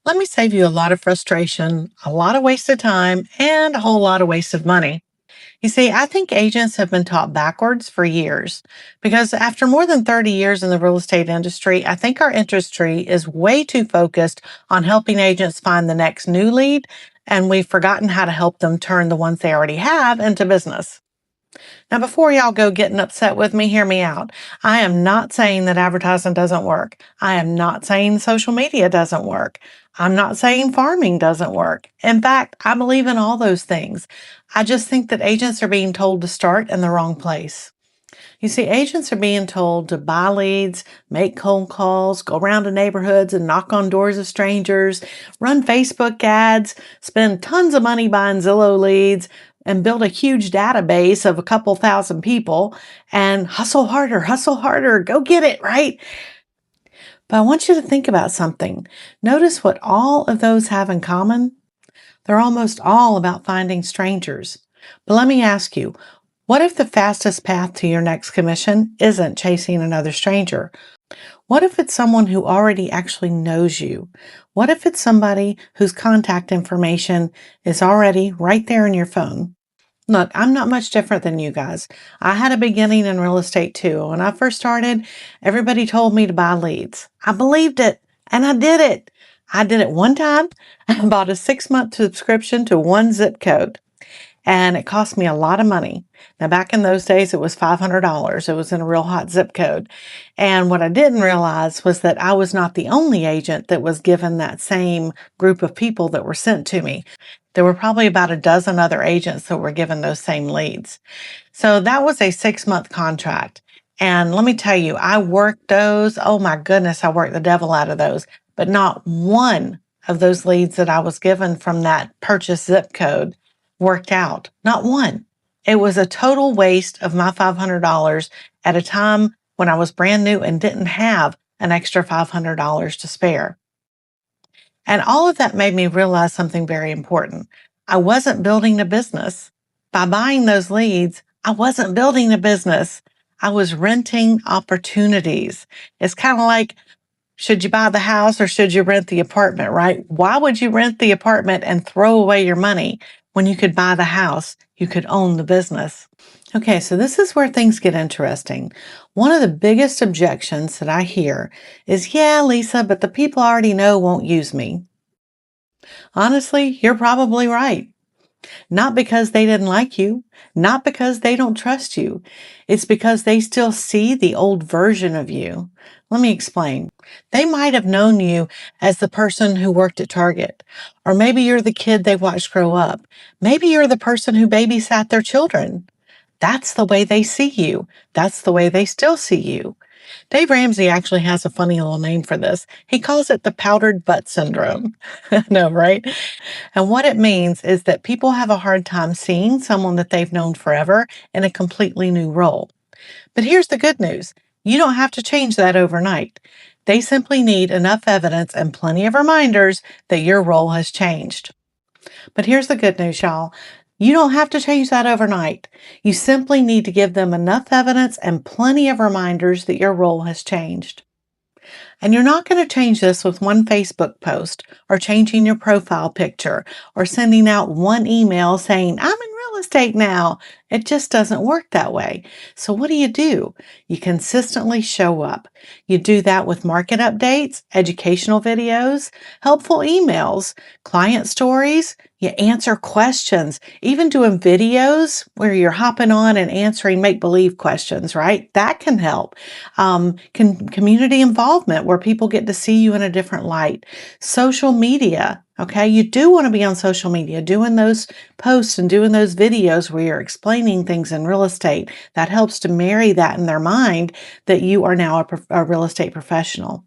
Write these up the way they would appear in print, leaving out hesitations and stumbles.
Let me save you a lot of frustration, a lot of wasted time, and a whole lot of wasted money. You see, I think agents have been taught backwards for years because after more than 30 years in the real estate industry, I think our industry is way too focused on helping agents find the next new lead, and we've forgotten how to help them turn the ones they already have into business. Now, before y'all go getting upset with me, hear me out. I am not saying that advertising doesn't work. I am not saying social media doesn't work. I'm not saying farming doesn't work. In fact, I believe in all those things. I just think that agents are being told to start in the wrong place. You see, agents are being told to buy leads, make cold calls, go around to neighborhoods and knock on doors of strangers, run Facebook ads, spend tons of money buying Zillow leads, and build a huge database of a couple thousand people and hustle harder, go get it, right? But I want you to think about something. Notice what all of those have in common. They're almost all about finding strangers. But let me ask you, what if the fastest path to your next commission isn't chasing another stranger? What if it's someone who already actually knows you? What if it's somebody whose contact information is already right there in your phone? Look, I'm not much different than you guys. I had a beginning in real estate too. When I first started, everybody told me to buy leads. I believed it and I did it. I did it one time. I bought a 6-month subscription to one zip code and it cost me a lot of money. Now, back in those days, it was $500. It was in a real hot zip code. And what I didn't realize was that I was not the only agent that was given that same group of people that were sent to me. There were probably about a dozen other agents that were given those same leads. So that was a 6-month contract. And let me tell you, I worked those. Oh my goodness, I worked the devil out of those. But not one of those leads that I was given from that purchase zip code worked out. Not one. It was a total waste of my $500 at a time when I was brand new and didn't have an extra $500 to spare. And all of that made me realize something very important. I wasn't building a business. By buying those leads, I wasn't building a business. I was renting opportunities. It's kind of like, should you buy the house or should you rent the apartment, right? Why would you rent the apartment and throw away your money when you could buy the house? You could own the business. Okay, so this is where things get interesting. One of the biggest objections that I hear is, yeah, Lisa, but the people I already know won't use me. Honestly, you're probably right. Not because they didn't like you, not because they don't trust you. It's because they still see the old version of you. Let me explain. They might have known you as the person who worked at Target, or maybe you're the kid they watched grow up. Maybe you're the person who babysat their children. That's the way they see you. That's the way they still see you. Dave Ramsey actually has a funny little name for this. He calls it the powdered butt syndrome. No, right? And what it means is that people have a hard time seeing someone that they've known forever in a completely new role. But here's the good news. You don't have to change that overnight. They simply need enough evidence and plenty of reminders that your role has changed. But here's the good news, y'all. You don't have to change that overnight. You simply need to give them enough evidence and plenty of reminders that your role has changed. And you're not going to change this with one Facebook post or changing your profile picture or sending out one email saying, I'm in real estate now. It just doesn't work that way. So what do? You consistently show up. You do that with market updates, educational videos, helpful emails, client stories. You answer questions, even doing videos where you're hopping on and answering make-believe questions, right? That can help. Community involvement where people get to see you in a different light. Social media, okay? You do want to be on social media, doing those posts and doing those videos where you're explaining things in real estate. That helps to marry that in their mind that you are now a real estate professional.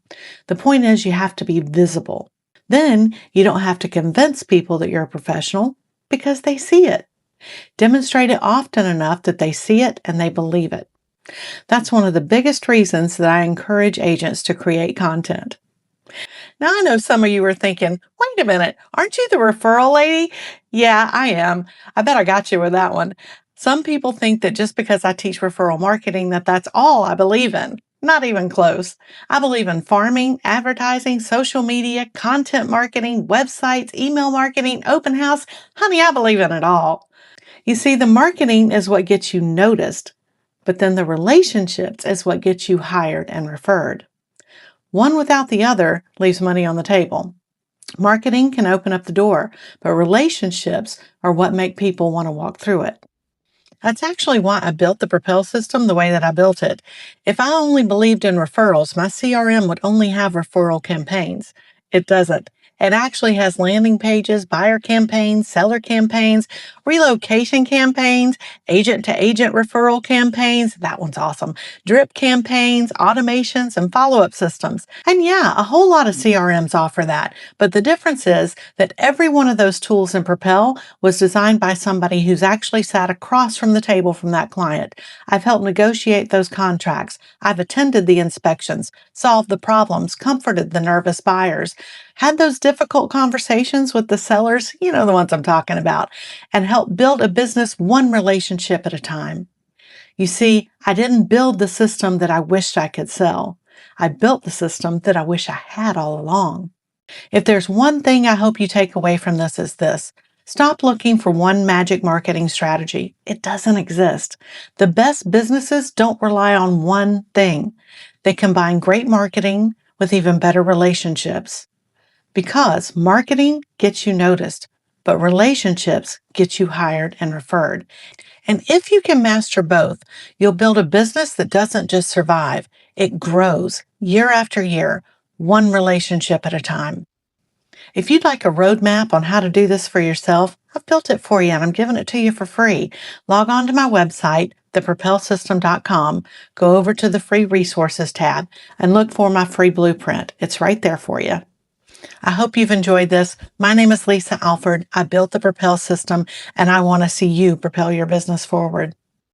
The point is you have to be visible. Then you don't have to convince people that you're a professional because they see it. Demonstrate it often enough that they see it and they believe it. That's one of the biggest reasons that I encourage agents to create content. Now, I know some of you are thinking, wait a minute, aren't you the referral lady? Yeah, I am. I bet I got you with that one. Some people think that just because I teach referral marketing, that's all I believe in. Not even close. I believe in farming, advertising, social media, content marketing, websites, email marketing, open house. Honey, I believe in it all. You see, the marketing is what gets you noticed, but then the relationships is what gets you hired and referred. One without the other leaves money on the table. Marketing can open up the door, but relationships are what make people want to walk through it. That's actually why I built the Propel system the way that I built it. If I only believed in referrals, my CRM would only have referral campaigns. It doesn't. It actually has landing pages, buyer campaigns, seller campaigns, relocation campaigns, agent to agent referral campaigns. That one's awesome. Drip campaigns, automations, and follow up systems. And yeah, a whole lot of CRMs offer that. But the difference is that every one of those tools in Propel was designed by somebody who's actually sat across from the table from that client. I've helped negotiate those contracts. I've attended the inspections, solved the problems, comforted the nervous buyers, had those difficult conversations with the sellers, you know, the ones I'm talking about, and helped build a business one relationship at a time. You see, I didn't build the system that I wished I could sell. I built the system that I wish I had all along. If there's one thing I hope you take away from this is this. Stop looking for one magic marketing strategy. It doesn't exist. The best businesses don't rely on one thing. They combine great marketing with even better relationships. Because marketing gets you noticed, but relationships get you hired and referred. And if you can master both, you'll build a business that doesn't just survive, it grows year after year, one relationship at a time. If you'd like a roadmap on how to do this for yourself, I've built it for you and I'm giving it to you for free. Log on to my website, thepropelsystem.com, go over to the free resources tab and look for my free blueprint. It's right there for you. I hope you've enjoyed this. My name is Lisa Alford. I built the Propel system and I want to see you propel your business forward.